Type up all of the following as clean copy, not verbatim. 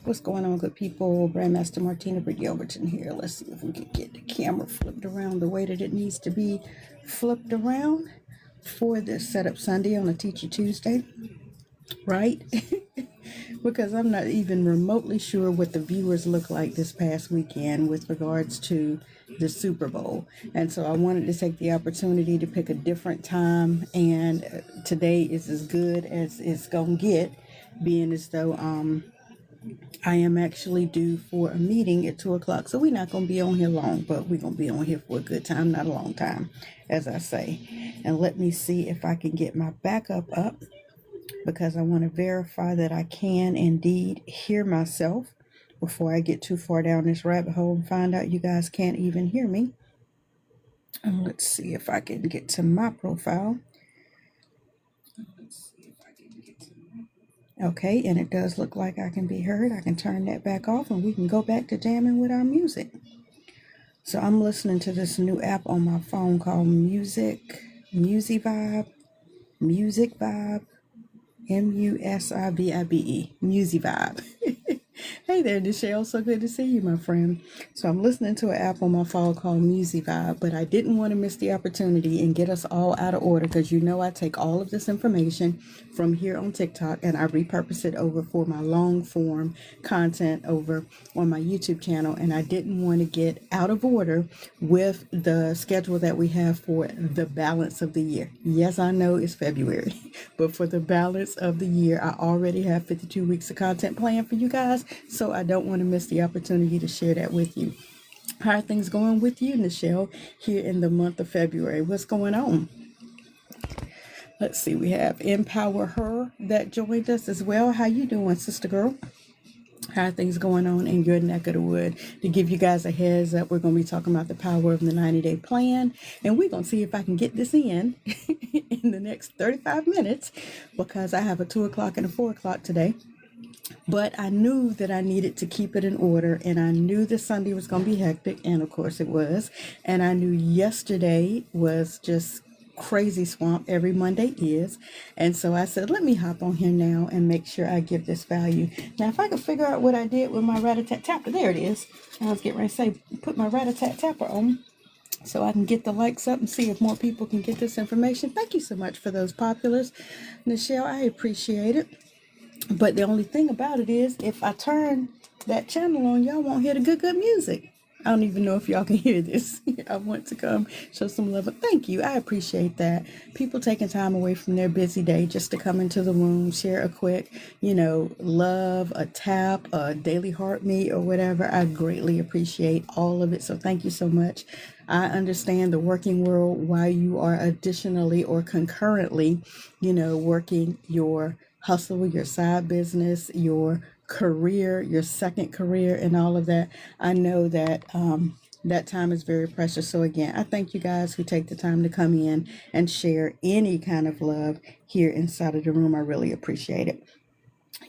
What's going on, good people? BrandMaster Martina, Britt, Yelverton here. Let's see if we can get the camera flipped around the way that it needs to be flipped around for this Setup Sunday on a Teacher Tuesday, right? Because I'm not even remotely sure what the viewers look like this past weekend with regards to the Super Bowl. And so I wanted to take the opportunity to pick a different time, and today is as good as it's gonna get, being as though I am actually due for a meeting at 2 o'clock. So we're not going to be on here long, but we're going to be on here for a good time, not a long time, as I say. And let me see if I can get my backup up, because I want to verify that I can indeed hear myself before I get too far down this rabbit hole and find out you guys can't even hear me. And let's see if I can get to my profile. Okay, and it does look like I can be heard. I can turn that back off and we can go back to jamming with our music. So I'm listening to this new app on my phone called Music Vibe, MUSIVIBE, Music Vibe. Hey there, Nichelle. So good to see you, my friend. So I'm listening to an app on my phone called Music Vibe, but I didn't want to miss the opportunity and get us all out of order, because you know I take all of this information from here on TikTok and I repurpose it over for my long form content over on my YouTube channel. And I didn't want to get out of order with the schedule that we have for the balance of the year. Yes, I know it's February, but for the balance of the year, I already have 52 weeks of content planned for you guys. So I don't want to miss the opportunity to share that with you. How are things going with you, Nichelle, here in the month of February? What's going on? Let's see, we have Empower Her that joined us as well. How you doing, sister girl? How are things going on in your neck of the wood? To give you guys a heads up, we're going to be talking about the power of the 90-day plan. And we're going to see if I can get this in the next 35 minutes, because I have a 2 o'clock and a 4 o'clock today. But I knew that I needed to keep it in order, and I knew this Sunday was going to be hectic, and of course it was. And I knew yesterday was just crazy swamp. Every Monday is. And so I said, let me hop on here now and make sure I give this value. Now, if I could figure out what I did with my rat-a-tat-tapper, there it is. I was getting ready to say, put my rat-a-tat-tapper on so I can get the likes up and see if more people can get this information. Thank you so much for those populars, Nichelle. I appreciate it. But the only thing about it is, if I turn that channel on, y'all won't hear the good music. I don't even know if y'all can hear this. I want to come show some love. But thank you. I appreciate that. People taking time away from their busy day just to come into the room, share a quick, love, a tap, a daily heart meet or whatever. I greatly appreciate all of it. So thank you so much. I understand the working world, while you are additionally or concurrently, working your hustle, your side business, your career, your second career, and all of that. I know that that time is very precious. So again, I thank you guys who take the time to come in and share any kind of love here inside of the room. I really appreciate it.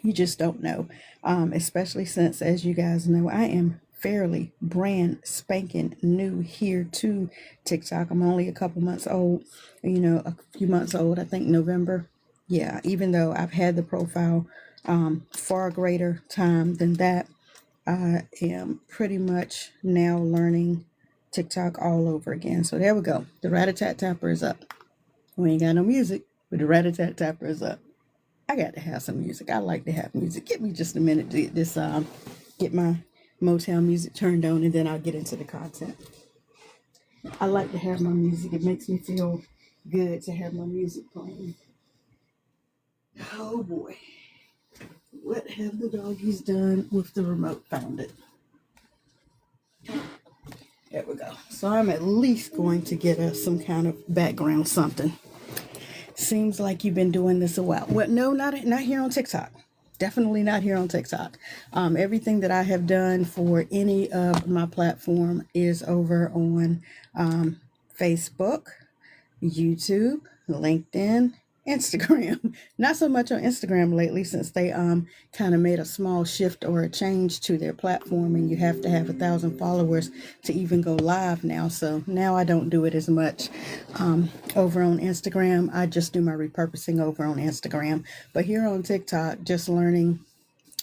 You just don't know, especially since, as you guys know, I am fairly brand spanking new here to TikTok. I'm only a couple months old, a few months old, I think November. Yeah, even though I've had the profile far greater time than that, I am pretty much now learning TikTok all over again. So there we go. The rat-a-tat-tapper is up. We ain't got no music, but the rat-a-tat-tapper is up. I got to have some music. I like to have music. Give me just a minute to get this, get my Motown music turned on, and then I'll get into the content. I like to have my music. It makes me feel good to have my music playing. Oh boy, what have the doggies done with the remote? Found it. There we go. So I'm at least going to get us some kind of background something. Seems like you've been doing this a while. Well, no, not here on TikTok. Definitely not here on TikTok. Everything that I have done for any of my platform is over on Facebook, YouTube, LinkedIn, Instagram. Not so much on Instagram lately since they kind of made a small shift or a change to their platform, and you have to have 1,000 followers to even go live now. So now I don't do it as much over on Instagram. I just do my repurposing over on Instagram. But here on TikTok, just learning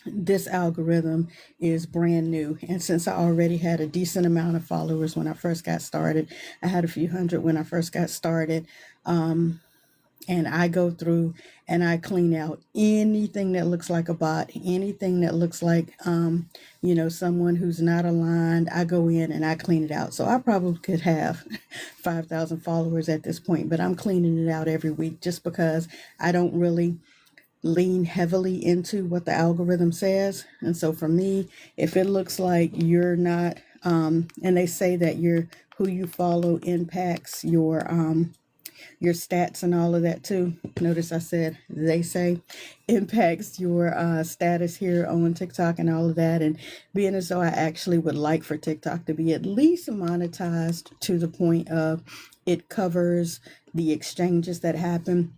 this algorithm is brand new, and since I already had a decent amount of followers when I first got started, I had a few hundred when I first got started, and I go through and I clean out anything that looks like a bot, anything that looks like someone who's not aligned. I go in and I clean it out. So I probably could have 5,000 followers at this point, but I'm cleaning it out every week just because I don't really lean heavily into what the algorithm says. And so for me, if it looks like you're not, and they say that who you follow impacts your stats and all of that too. Notice I said they say impacts your status here on TikTok and all of that. And being as though I actually would like for TikTok to be at least monetized to the point of it covers the exchanges that happen,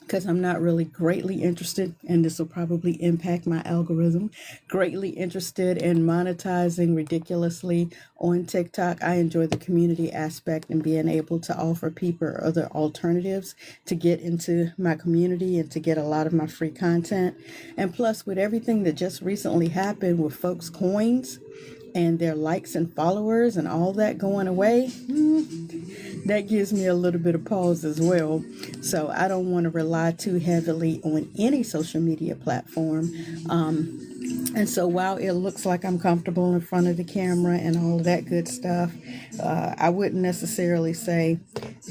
because I'm not really greatly interested, and this will probably impact my algorithm, greatly interested in monetizing ridiculously on TikTok. I enjoy the community aspect and being able to offer people other alternatives to get into my community and to get a lot of my free content. And plus, with everything that just recently happened with folks' coins and their likes and followers and all that going away, that gives me a little bit of pause as well. So I don't want to rely too heavily on any social media platform. And so while it looks like I'm comfortable in front of the camera and all of that good stuff, I wouldn't necessarily say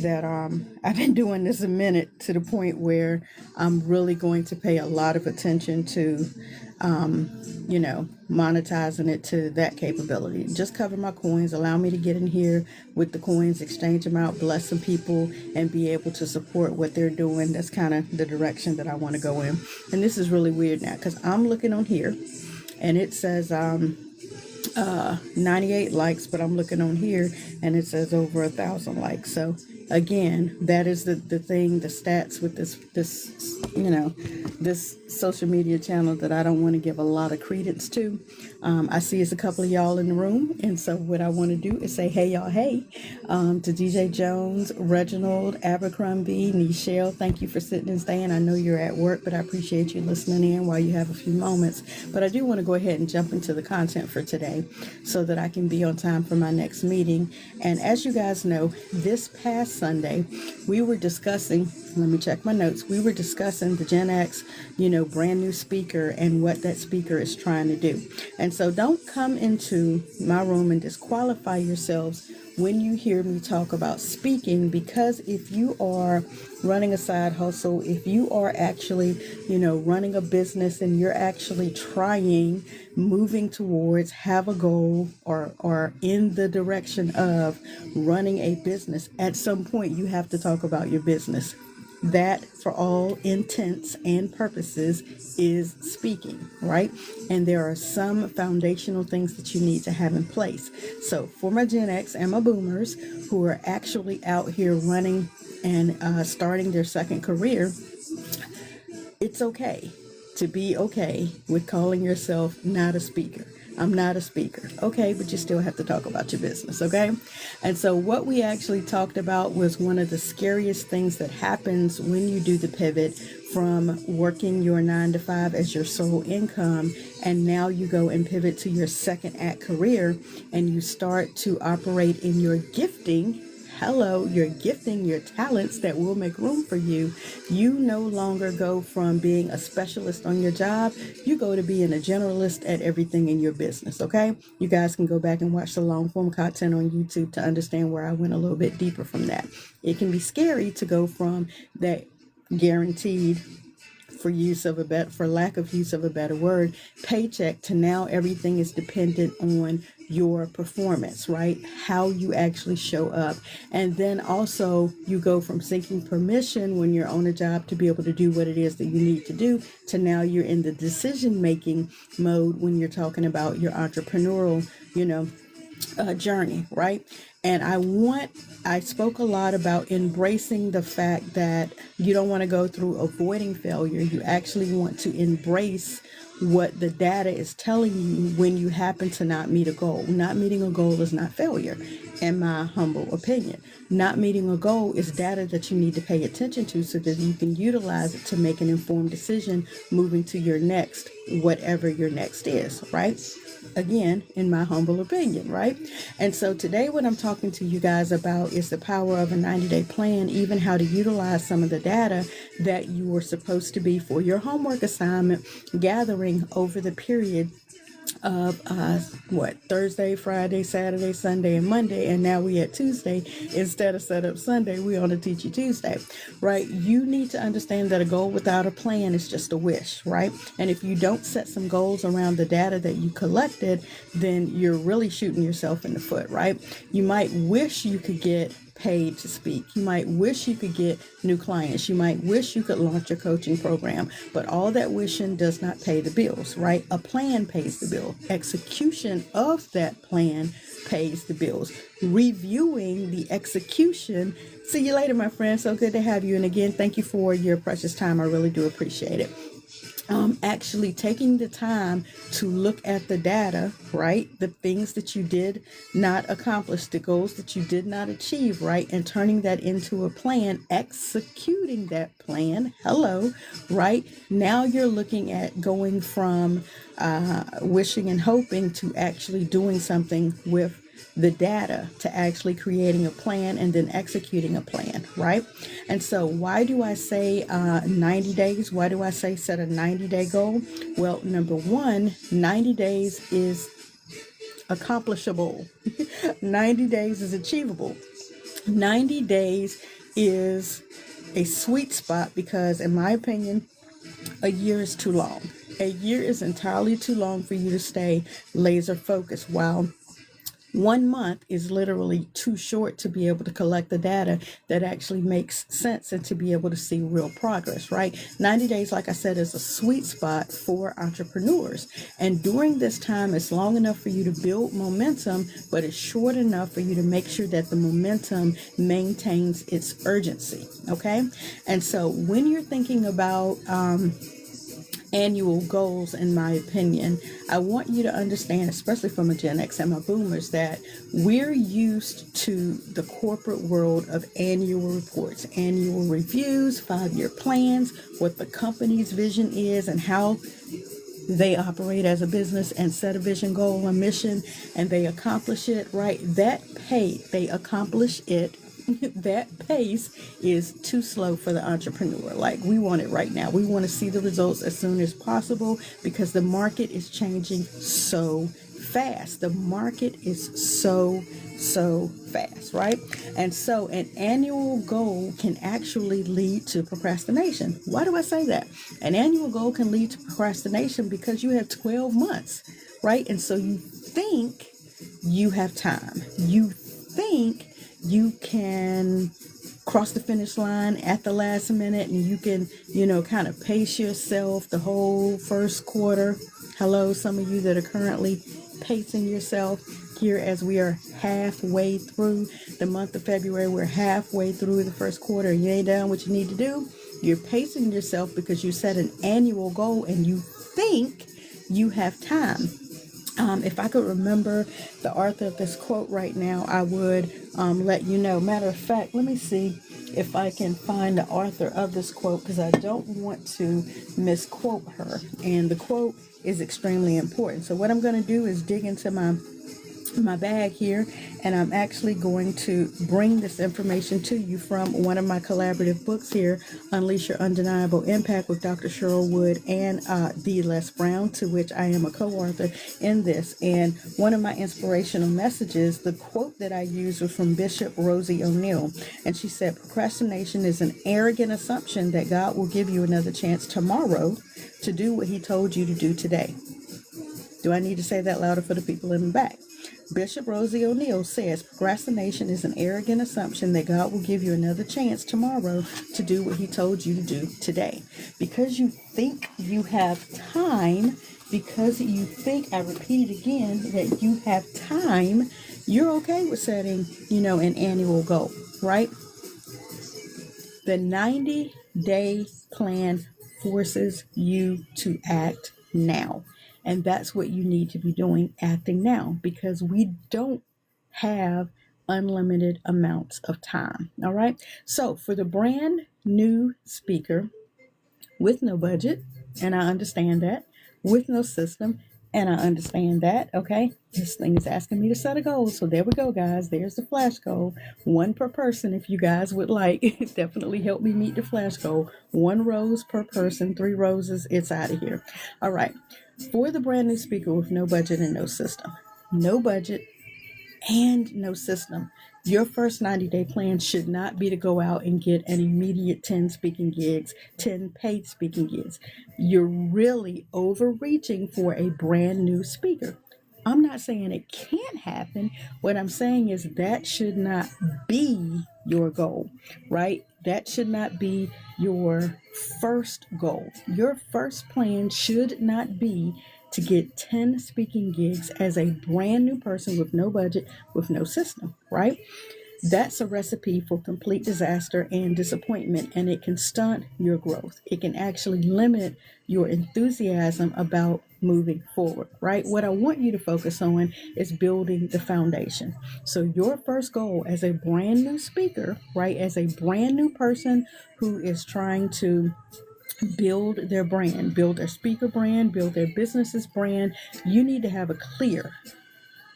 that I've been doing this a minute to the point where I'm really going to pay a lot of attention to monetizing it to that capability. Just cover my coins, allow me to get in here with the coins, exchange them out, bless some people, and be able to support what they're doing. That's kind of the direction that I want to go in. And this is really weird now because I'm looking on here and it says 98 likes, but I'm looking on here and it says over 1,000 likes. So again, that is the thing, the stats with this social media channel that I don't want to give a lot of credence to. I see it's a couple of y'all in the room, and so what I want to do is say hey y'all, hey, to DJ Jones, Reginald, Abercrombie, Nichelle, thank you for sitting and staying. I know you're at work, but I appreciate you listening in while you have a few moments. But I do want to go ahead and jump into the content for today so that I can be on time for my next meeting. And as you guys know, this past Sunday, we were discussing, let me check my notes, we were discussing the Gen X, brand new speaker and what that speaker is trying to do. And so don't come into my room and disqualify yourselves when you hear me talk about speaking, because if you are running a side hustle, if you are actually, running a business and you're actually moving towards, have a goal or in the direction of running a business, at some point you have to talk about your business. That, for all intents and purposes, is speaking, right? And there are some foundational things that you need to have in place. So for my Gen X and my boomers who are actually out here running and starting their second career, it's okay to be okay with calling yourself not a speaker. I'm not a speaker. Okay, but you still have to talk about your business, okay? And so what we actually talked about was one of the scariest things that happens when you do the pivot from working your 9 to 5 as your sole income, and now you go and pivot to your second act career and you start to operate in your gifting. Hello, your gifting, your talents that will make room for you. You no longer go from being a specialist on your job. You go to being a generalist at everything in your business, okay? You guys can go back and watch the long form content on YouTube to understand where I went a little bit deeper from that. It can be scary to go from that guaranteed, for lack of use of a better word, paycheck to now everything is dependent on your performance, right? How you actually show up. And then also you go from seeking permission when you're on a job to be able to do what it is that you need to do to now you're in the decision-making mode when you're talking about your entrepreneurial, journey, right? And I spoke a lot about embracing the fact that you don't want to go through avoiding failure. You actually want to embrace what the data is telling you when you happen to not meet a goal. Not meeting a goal is not failure, in my humble opinion. Not meeting a goal is data that you need to pay attention to so that you can utilize it to make an informed decision moving to your next, whatever your next is, right? Again, in my humble opinion, right? And so today what I'm talking to you guys about is the power of a 90-day plan, even how to utilize some of the data that you were supposed to be for your homework assignment gathering over the period of Thursday, Friday, Saturday, Sunday, and Monday, and now we at Tuesday. Instead of set up Sunday, we on a Teach You Tuesday, right? You need to understand that a goal without a plan is just a wish, right? And if you don't set some goals around the data that you collected, then you're really shooting yourself in the foot, right? You might wish you could get paid to speak. You might wish you could get new clients. You might wish you could launch a coaching program, but all that wishing does not pay the bills, right? A plan pays the bill. Execution of that plan pays the bills. Reviewing the execution. See you later, my friend. So good to have you. And again, thank you for your precious time. I really do appreciate it. Actually taking the time to look at the data, right? The things that you did not accomplish, the goals that you did not achieve, right? And turning that into a plan, executing that plan. Hello, right? Now you're looking at going from wishing and hoping to actually doing something with the data, to actually creating a plan and then executing a plan, right? And so why do I say 90 days? Why do I say set a 90-day goal? Well, number one, 90 days is accomplishable. 90 days is achievable. 90 days is a sweet spot because, in my opinion, a year is too long. A year is entirely too long for you to stay laser focused, while 1 month is literally too short to be able to collect the data that actually makes sense and to be able to see real progress, right? 90 days, like I said, is a sweet spot for entrepreneurs. And during this time, it's long enough for you to build momentum, but it's short enough for you to make sure that the momentum maintains its urgency, okay? And so when you're thinking about annual goals, in my opinion, I want you to understand, especially from a Gen X and my boomers, that we're used to the corporate world of annual reports, annual reviews, 5-year plans, what the company's vision is and how they operate as a business and set a vision, goal, and mission, and they accomplish it, right? They accomplish it. That pace is too slow for the entrepreneur. Like, we want it right now. We want to see the results as soon as possible because the market is changing so fast. The market is so fast, right? And so an annual goal can actually lead to procrastination. Why do I say that? An annual goal can lead to procrastination because you have 12 months, right? And so you think you have time. You think you can cross the finish line at the last minute and you can, kind of pace yourself the whole first quarter. Hello, some of you that are currently pacing yourself here as we are halfway through the month of February. We're halfway through the first quarter. You ain't done what you need to do. You're pacing yourself because you set an annual goal and you think you have time. If I could remember the author of this quote right now, I would let you know. Matter of fact, let me see if I can find the author of this quote because I don't want to misquote her. And the quote is extremely important. So what I'm going to do is dig into my bag here, and I'm actually going to bring this information to you from one of my collaborative books here, Unleash Your Undeniable Impact with Dr. Cheryl Wood and D. Les Brown, to which I am a co-author in this. And one of my inspirational messages, the quote that I used was from Bishop Rosie O'Neill, and she said, "Procrastination is an arrogant assumption that God will give you another chance tomorrow to do what he told you to do today." Do I need to say that louder for the people in the back? Bishop Rosie O'Neill says procrastination is an arrogant assumption that God will give you another chance tomorrow to do what he told you to do today. Because you think you have time, because you think, I repeat it again, that you have time, you're okay with setting, an annual goal, right? The 90-day plan forces you to act now. And that's what you need to be doing, acting now, because we don't have unlimited amounts of time. All right. So for the brand new speaker with no budget, and I understand that, with no system, and I understand that, okay? This thing is asking me to set a goal. So there we go, guys. There's the flash goal. One per person, if you guys would like. Definitely help me meet the flash goal. 1 rose per person, 3 roses, it's out of here. All right. For the brand new speaker with no budget and no system. No budget and no system. Your first 90-day plan should not be to go out and get an immediate 10 speaking gigs, 10 paid speaking gigs. You're really overreaching for a brand new speaker. I'm not saying it can't happen. What I'm saying is that should not be your goal, right? That should not be your first goal. Your first plan should not be to get 10 speaking gigs as a brand new person with no budget, with no system, right? That's a recipe for complete disaster and disappointment, and it can stunt your growth. It can actually limit your enthusiasm about moving forward, right? What I want you to focus on is building the foundation. So your first goal as a brand new speaker, right, as a brand new person who is trying to build their brand, build their speaker brand, build their business's brand, you need to have a clear,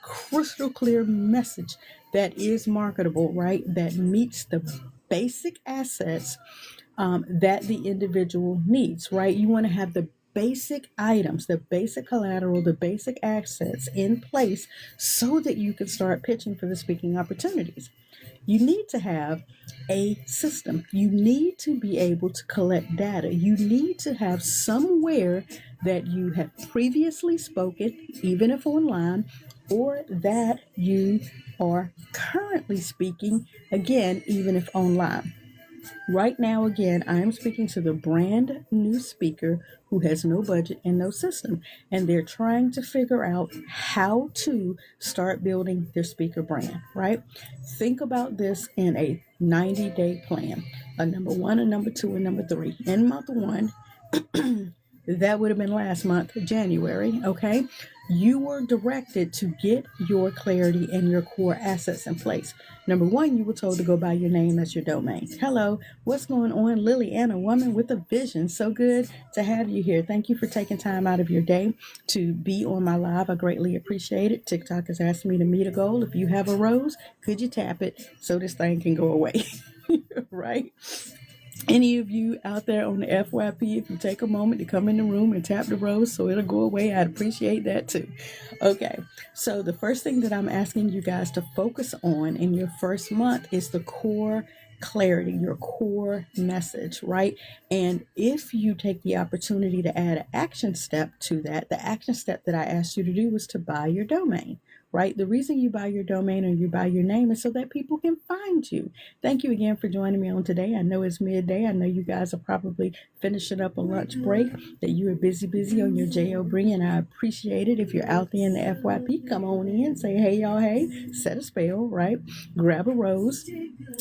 crystal clear message that is marketable, right? That meets the basic assets that the individual needs, right? You want to have the basic items, the basic collateral, the basic assets in place so that you can start pitching for the speaking opportunities. You need to have a system. You need to be able to collect data. You need to have somewhere that you have previously spoken, even if online, or that you are currently speaking, again, even if online. Right now, again, I am speaking to the brand new speaker who has no budget and no system, and they're trying to figure out how to start building their speaker brand, right? Think about this in a 90-day plan, a number 1, a number 2, and number 3. In month 1, that would have been last month, January, okay? You were directed to get your clarity and your core assets in place. Number 1, you were told to go by your name as your domain. Hello, what's going on? Lily Ann, a woman with a vision. So good to have you here. Thank you for taking time out of your day to be on my live. I greatly appreciate it. TikTok has asked me to meet a goal. If you have a rose, could you tap it so this thing can go away? Right? Any of you out there on the FYP, if you take a moment to come in the room and tap the rose so it'll go away, I'd appreciate that too. Okay, so the first thing that I'm asking you guys to focus on in your first month is the core clarity, your core message, right? And if you take the opportunity to add an action step to that, the action step that I asked you to do was to buy your domain. Right? The reason you buy your domain or you buy your name is so that people can find you. Thank you again for joining me on today. I know it's midday. I know you guys are probably finishing up a lunch break, that you are busy on your JO and I appreciate it. If you're out there in the FYP, come on in, say, hey, y'all, hey, set a spell, right? Grab a rose.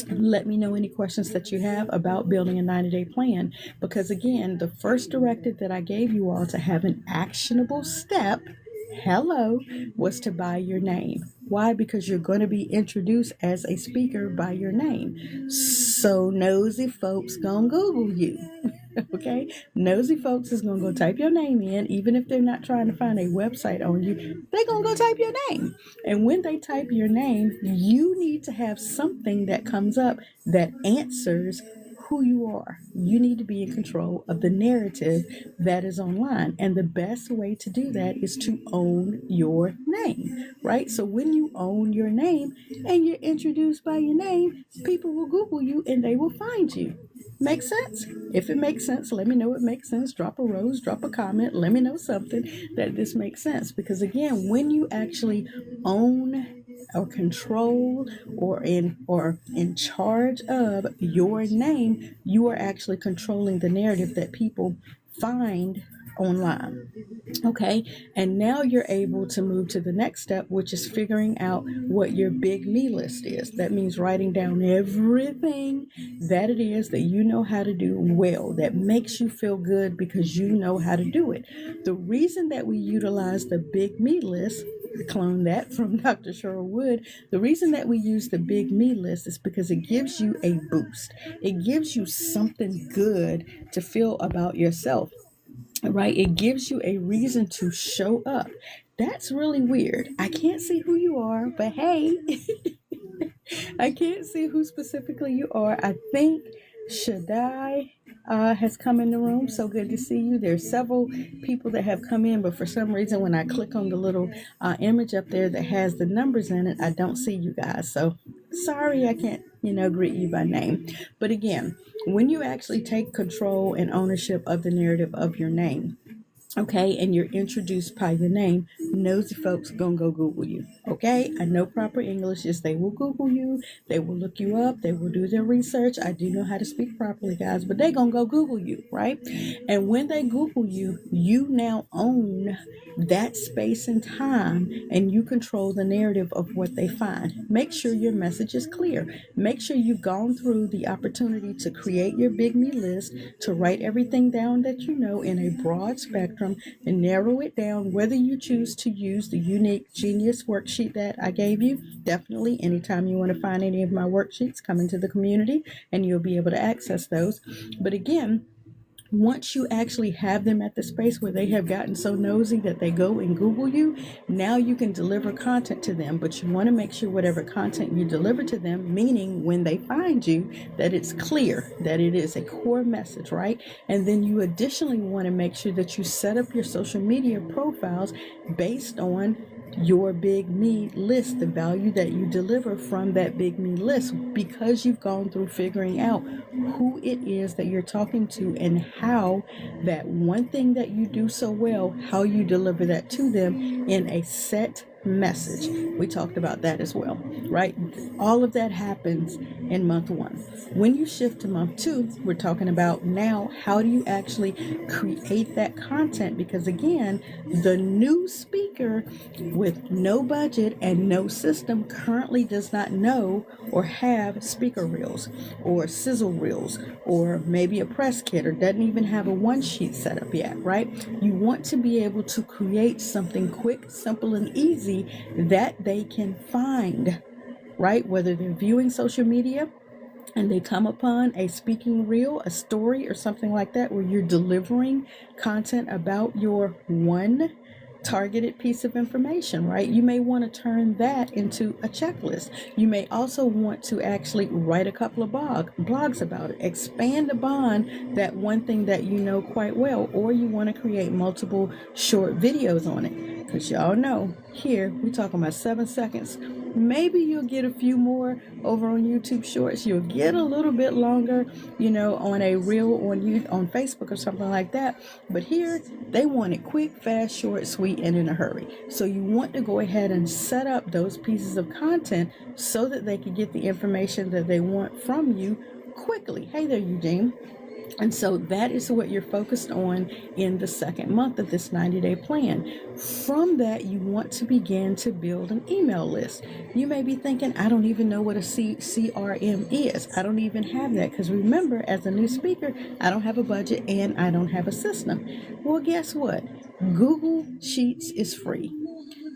Let me know any questions that you have about building a 90-day plan. Because again, the first directive that I gave you all to have an actionable step, was to buy your name. Why? Because you're going to be introduced as a speaker by your name. So nosy folks gonna Google you. Okay? Nosy folks is gonna go type your name in, even if they're not trying to find a website on you, they're gonna go type your name. And when they type your name, you need to have something that comes up that answers who you are. You need to be in control of the narrative that is online. And the best way to do that is to own your name, right? So when you own your name and you're introduced by your name, people will Google you and they will find you. Make sense? If it makes sense, let me know it makes sense. Drop a rose, drop a comment, let me know something that this makes sense. Because again, when you actually own or control or in charge of your name, you are actually controlling the narrative that people find online. Okay, and now you're able to move to the next step, which is figuring out what your big me list is. That means writing down everything that it is that you know how to do well, that makes you feel good because you know how to do it. The reason that we utilize the big me list, clone that from Dr. Cheryl Wood, the reason that we use the big me list is because it gives you a boost. It gives you something good to feel about yourself. Right? It gives you a reason to show up. That's really weird. I can't see who you are, but hey, I can't see who specifically you are. I think Shaddai has come in the room. So good to see you. There's several people that have come in, but for some reason, when I click on the little image up there that has the numbers in it, I don't see you guys. So sorry, I can't, greet you by name. But again, when you actually take control and ownership of the narrative of your name, okay, and you're introduced by your name, nosy folks gonna go Google you. Okay, I know proper English is they will Google you, they will look you up, they will do their research. I do know how to speak properly, guys, but they gonna go Google you, right? And when they Google you, you now own that space and time, and you control the narrative of what they find. Make sure your message is clear. Make sure you've gone through the opportunity to create your big me list, to write everything down that you know in a broad spectrum and narrow it down. Whether you choose to use the unique genius worksheet that I gave you, definitely anytime you want to find any of my worksheets, come into the community and you'll be able to access those. But again, once you actually have them at the space where they have gotten so nosy that they go and Google you, now you can deliver content to them. But you want to make sure whatever content you deliver to them, meaning when they find you, that it's clear, that it is a core message, right? And then you additionally want to make sure that you set up your social media profiles based on your big me list, the value that you deliver from that big me list, because you've gone through figuring out who it is that you're talking to and how that one thing that you do so well, how you deliver that to them in a set message. We talked about that as well, right? All of that happens in month 1. When you shift to month 2, we're talking about now, how do you actually create that content? Because again, the new speaker with no budget and no system currently does not know or have speaker reels or sizzle reels or maybe a press kit, or doesn't even have a one sheet set up yet, right? You want to be able to create something quick, simple, and easy that they can find, right? Whether they're viewing social media and they come upon a speaking reel, a story, or something like that, where you're delivering content about your one targeted piece of information, right? You may want to turn that into a checklist. You may also want to actually write a couple of blogs about it, expand upon that one thing that you know quite well, or you want to create multiple short videos on it. Because y'all know, here we're talking about 7 seconds. Maybe you'll get a few more over on YouTube Shorts. You'll get a little bit longer, on a reel on Facebook or something like that. But here, they want it quick, fast, short, sweet, and in a hurry. So you want to go ahead and set up those pieces of content so that they can get the information that they want from you quickly. Hey there, Eugene. And so that is what you're focused on in the second month of this 90-day plan. From that, you want to begin to build an email list. You may be thinking, I don't even know what a CRM is. I don't even have that, because remember, as a new speaker, I don't have a budget and I don't have a system. Well, guess what? Google Sheets is free.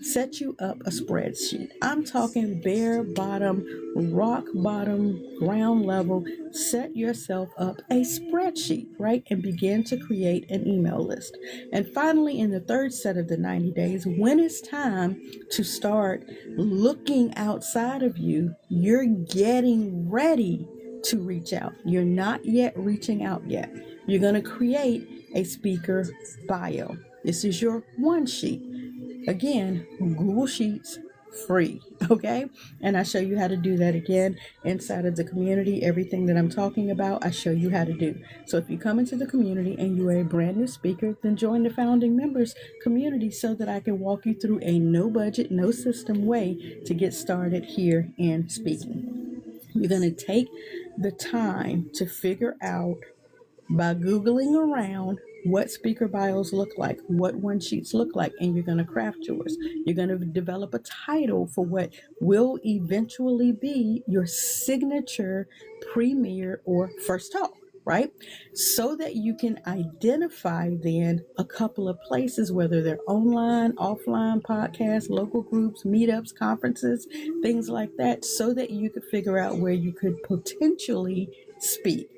Set you up a spreadsheet. I'm talking bare bottom, rock bottom, ground level. Set yourself up a spreadsheet, right? And begin to create an email list. And finally, in the third set of the 90 days, when it's time to start looking outside of you, you're getting ready to reach out. You're not yet reaching out yet. You're going to create a speaker bio. This is your one sheet. Again, Google Sheets, free. Okay. And I show you how to do that again inside of the community. Everything that I'm talking about, I show you how to do. So if you come into the community and you are a brand new speaker, then join the founding members community so that I can walk you through a no budget, no system way to get started here in speaking. You're going to take the time to figure out by Googling around what speaker bios look like, what one sheets look like, and you're going to craft yours. You're going to develop a title for what will eventually be your signature premiere or first talk, right? So that you can identify then a couple of places, whether they're online, offline, podcasts, local groups, meetups, conferences, things like that, so that you could figure out where you could potentially speak.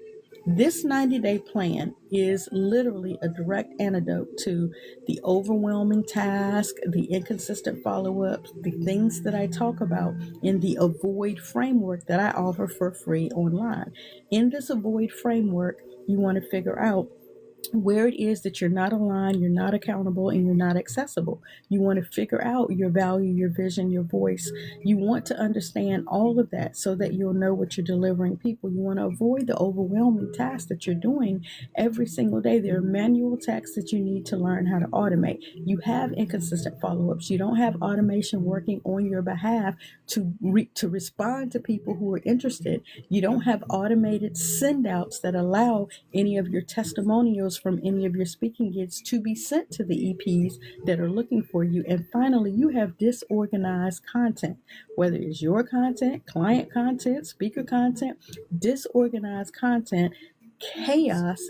This 90-day plan is literally a direct antidote to the overwhelming task, the inconsistent follow-ups, the things that I talk about in the A.V.O.I.D framework that I offer for free online. In this A.V.O.I.D framework, you want to figure out where it is that you're not aligned, you're not accountable, and you're not accessible. You want to figure out your value, your vision, your voice. You want to understand all of that so that you'll know what you're delivering people. You want to avoid the overwhelming tasks that you're doing every single day. There are manual tasks that you need to learn how to automate. You have inconsistent follow-ups. You don't have automation working on your behalf to respond to people who are interested. You don't have automated send outs that allow any of your testimonials from any of your speaking gigs to be sent to the EPs that are looking for you. And finally, you have disorganized content, whether it's your content, client content, speaker content, disorganized content. Chaos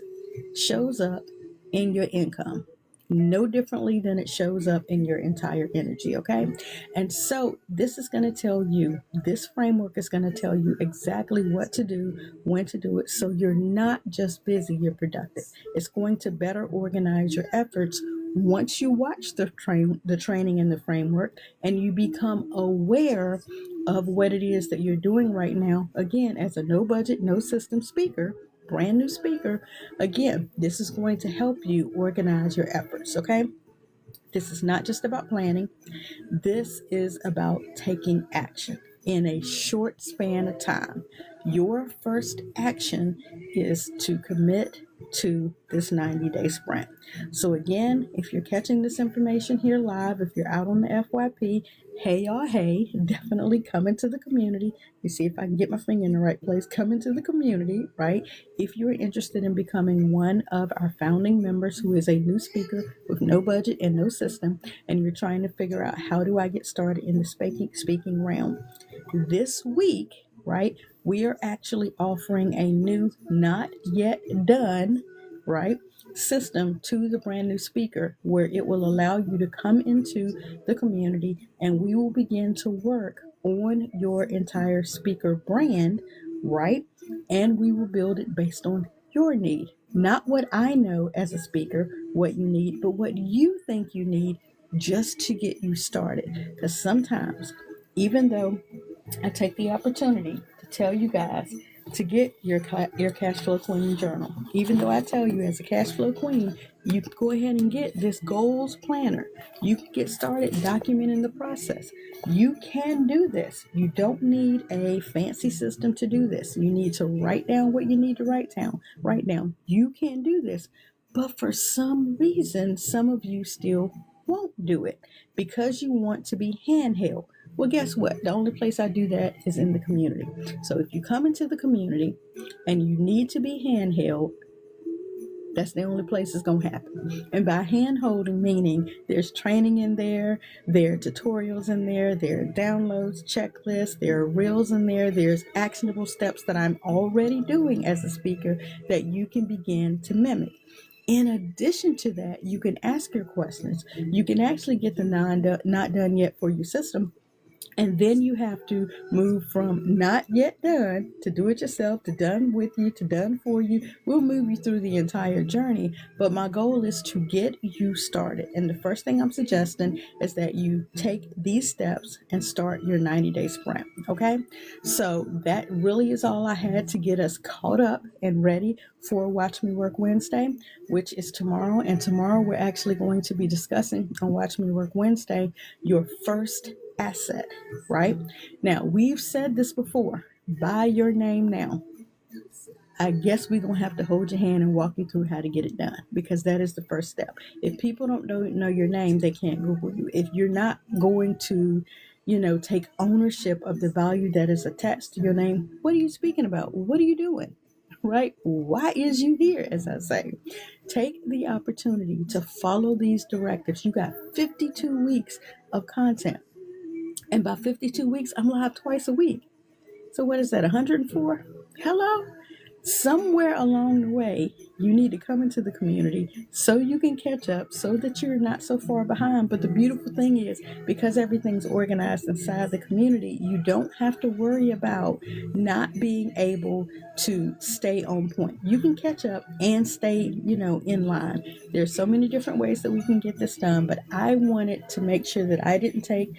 shows up in your income no differently than it shows up in your entire energy. Okay. And so this is going to tell you, this framework is going to tell you exactly what to do, when to do it. So you're not just busy, you're productive. It's going to better organize your efforts once you watch the training and the framework, and you become aware of what it is that you're doing right now. Again, as a no budget, no system speaker, brand new speaker, again, this is going to help you organize your efforts. Okay. This is not just about planning. This is about taking action in a short span of time. Your first action is to commit to this 90-day sprint. So again, if you're catching this information here live, if you're out on the FYP, hey y'all, hey, definitely come into the community. You see if I can get my finger in the right place. Come into the community, right? If you're interested in becoming one of our founding members who is a new speaker with no budget and no system, and you're trying to figure out how do I get started in the speaking realm, this week, right, we are actually offering a new, not yet done, right, system to the brand new speaker where it will allow you to come into the community and we will begin to work on your entire speaker brand, right? And we will build it based on your need. Not what I know as a speaker, what you need, but what you think you need just to get you started. Because sometimes, even though I take the opportunity to tell you guys to get your cash flow queen journal, even though I tell you as a cash flow queen, you can go ahead and get this goals planner. You can get started documenting the process. You can do this. You don't need a fancy system to do this. You need to write down what you need to write down. You can do this. But for some reason, some of you still won't do it because you want to be handheld. Well, guess what? The only place I do that is in the community. So if you come into the community and you need to be handheld, that's the only place it's going to happen. And by hand holding, meaning there's training in there are tutorials in there are downloads, checklists, there are reels in there, there's actionable steps that I'm already doing as a speaker that you can begin to mimic. In addition to that, you can ask your questions. You can actually get the not done yet for your system. And then you have to move from not yet done to do it yourself to done with you to done for you. We'll move you through the entire journey. But my goal is to get you started. And the first thing I'm suggesting is that you take these steps and start your 90-day sprint. Okay? So that really is all I had to get us caught up and ready for Watch Me Work Wednesday, which is tomorrow. And tomorrow we're actually going to be discussing on Watch Me Work Wednesday your first asset, right? Now, we've said this before, buy your name now. I guess we're going to have to hold your hand and walk you through how to get it done, because that is the first step. If people don't know your name, they can't Google you. If you're not going to, take ownership of the value that is attached to your name, what are you speaking about? What are you doing? Right? Why is you here, as I say? Take the opportunity to follow these directives. You got 52 weeks of content. And by 52 weeks, I'm live twice a week. So what is that, 104? Hello? Somewhere along the way, you need to come into the community so you can catch up, so that you're not so far behind. But the beautiful thing is, because everything's organized inside the community, you don't have to worry about not being able to stay on point. You can catch up and stay, in line. There's so many different ways that we can get this done, but I wanted to make sure that I didn't take,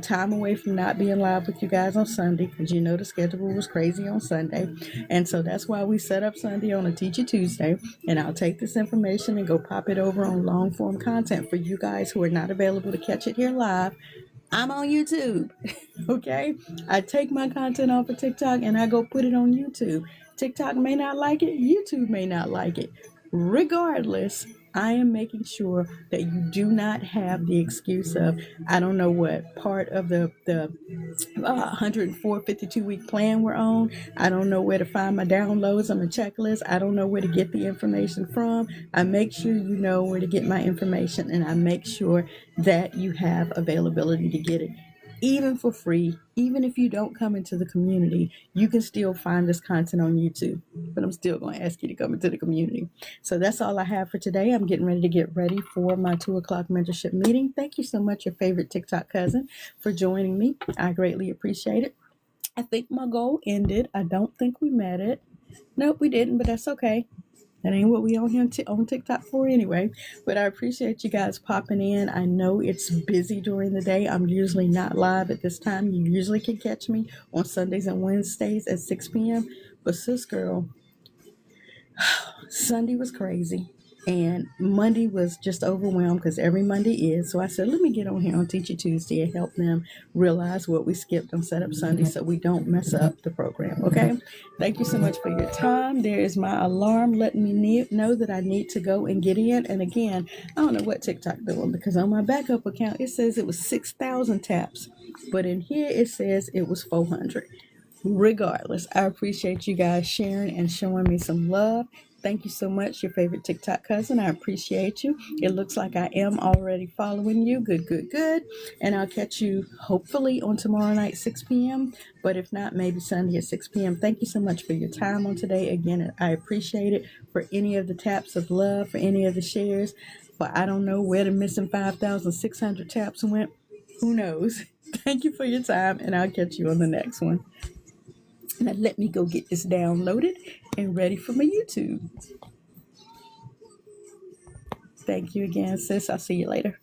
time away from not being live with you guys on Sunday, because the schedule was crazy on Sunday. And so that's why we set up Sunday on a Teacher Tuesday, and I'll take this information and go pop it over on long form content for you guys who are not available to catch it here live. I'm on YouTube, okay? I take my content off of TikTok and I go put it on YouTube. TikTok may not like it, YouTube may not like it. Regardless, I am making sure that you do not have the excuse of, I don't know what part of the 104 52-week plan we're on. I don't know where to find my downloads on my checklist. I don't know where to get the information from. I make sure you know where to get my information, and I make sure that you have availability to get it. Even for free, even if you don't come into the community, you can still find this content on YouTube. But I'm still going to ask you to come into the community. So that's all I have for today. I'm getting ready to get ready for my 2:00 mentorship meeting. Thank you so much, your favorite TikTok cousin, for joining me. I greatly appreciate it. I think my goal ended. I don't think we met it. Nope, we didn't, but that's okay. That ain't what we on here on TikTok for anyway. But I appreciate you guys popping in. I know it's busy during the day. I'm usually not live at this time. You usually can catch me on Sundays and Wednesdays at 6 p.m. But sis girl, Sunday was crazy. And Monday was just overwhelmed, because every Monday is. So I said, let me get on here on Teacher Tuesday and help them realize what we skipped on Setup Sunday so we don't mess up the program, okay? Thank you so much for your time. There is my alarm letting me know that I need to go and get in. And again, I don't know what TikTok doing, because on my backup account, it says it was 6,000 taps. But in here, it says it was 400. Regardless, I appreciate you guys sharing and showing me some love. Thank you so much, your favorite TikTok cousin. I appreciate you. It looks like I am already following you. Good, good, good. And I'll catch you hopefully on tomorrow night, 6 p.m. But if not, maybe Sunday at 6 p.m. Thank you so much for your time on today. Again, I appreciate it, for any of the taps of love, for any of the shares. But I don't know where the missing 5,600 taps went. Who knows? Thank you for your time, and I'll catch you on the next one. Now let me go get this downloaded and ready for my YouTube. Thank you again, sis. I'll see you later.